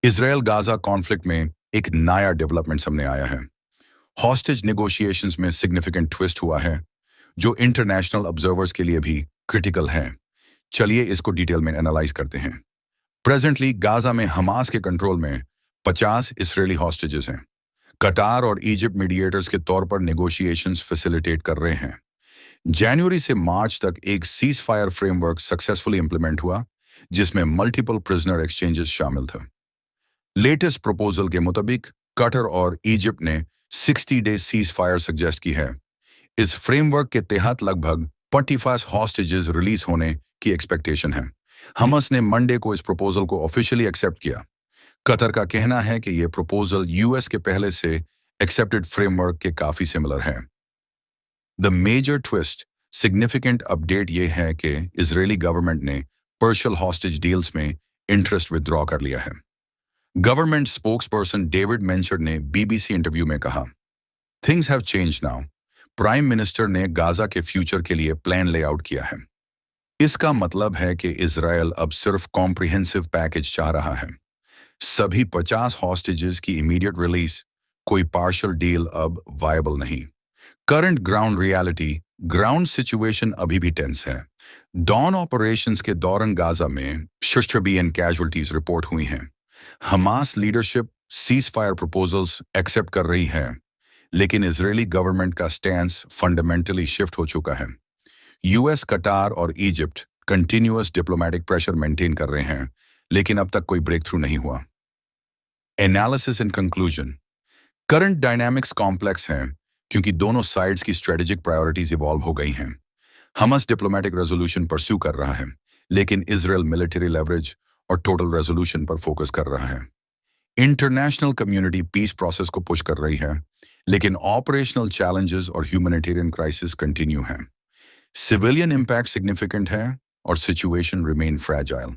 Israel Gaza conflict में एक नया डेवलपमेंट सामने आया है। हॉस्टेज नेगोशिएशंस में सिग्निफिकेंट ट्विस्ट हुआ है, जो इंटरनेशनल ऑब्जर्वर्स के लिए भी क्रिटिकल है। चलिए इसको डिटेल में एनालाइज करते हैं। प्रेजेंटली गाजा में हमास के कंट्रोल में 50 इसराइली हॉस्टेजेस हैं। कतार और इजिप्ट मीडिएटर्स के तौर पर नेगोशिएशंस फैसिलिटेट कर रहे हैं। जनवरी से मार्च तक एक cease fire framework successfully implement हुआ, जिसमें मल्टीपल प्रिजनर एक्सचेंजेस शामिल थे। लेटेस्ट प्रपोजल के मुताबिक कतर और इजिप्ट ने 60 डे सीज फायर सजेस्ट की है। इस फ्रेमवर्क के तहत लगभग 45 हॉस्टेजेस रिलीज होने की एक्सपेक्टेशन है। हमास ने मंडे को इस प्रपोजल को ऑफिशियली एक्सेप्ट किया। कतर का कहना है कि यह प्रपोजल यूएस के पहले से एक्सेप्टेड फ्रेमवर्क के काफी सिमिलर है। The major twist significant update यह है कि इजरायली गवर्नमेंट ने पार्शियल हॉस्टेज डील्स में इंटरेस्ट विथड्रॉ कर लिया है। गवर्नमेंट स्पोक्सपर्सन डेविड मेंचर ने बीबीसी इंटरव्यू में कहा, things have change now. Prime minister ने गाजा के फ्यूचर के लिए प्लान लेआउट किया है। इसका मतलब है कि इजरायल अब सिर्फ कॉम्प्रिहेंसिव पैकेज चाह रहा है। सभी 50 हॉस्टेजेस की इमीडिएट रिलीज, कोई पार्शियल डील अब वायबल नहीं। करंट ग्राउंड सिचुएशन अभी भी टेंस है। डॉन ऑपरेशंस के दौरान गाजा में सिविलियन कैजुअल्टीज रिपोर्ट हुई हैं। Hamas leadership ceasefire proposals accept कर रही है, लेकिन इजरायली गवर्नमेंट का स्टैंस फंडामेंटली शिफ्ट हो चुका है। यूएस, कतार और Egypt continuous diplomatic pressure maintain कर रहे हैं, लेकिन अब तक कोई ब्रेक थ्रू नहीं हुआ। Analysis in conclusion, current dynamics complex हैं क्योंकि दोनों साइड्स की स्ट्रेटेजिक प्रायोरिटीज इवॉल्व हो गई हैं। हमास डिप्लोमेटिक रेजोल्यूशन परस्यू कर रहा है, लेकिन इजरायल मिलिट्री लेवरेज और टोटल रेजोल्यूशन पर फोकस कर रहा है। इंटरनेशनल कम्युनिटी पीस प्रोसेस को पुश कर रही है, लेकिन ऑपरेशनल चैलेंजेस और ह्यूमैनिटेरियन क्राइसिस कंटिन्यू हैं। सिविलियन इम्पैक्ट सिग्निफिकेंट है और सिचुएशन रिमेन फ्रैजाइल।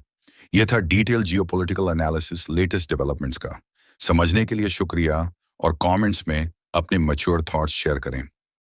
यह था detail geopolitical analysis latest developments का। समझने के लिए शुक्रिया और कमेंट्स में अपने मैच्योर थॉट्स शेयर करें।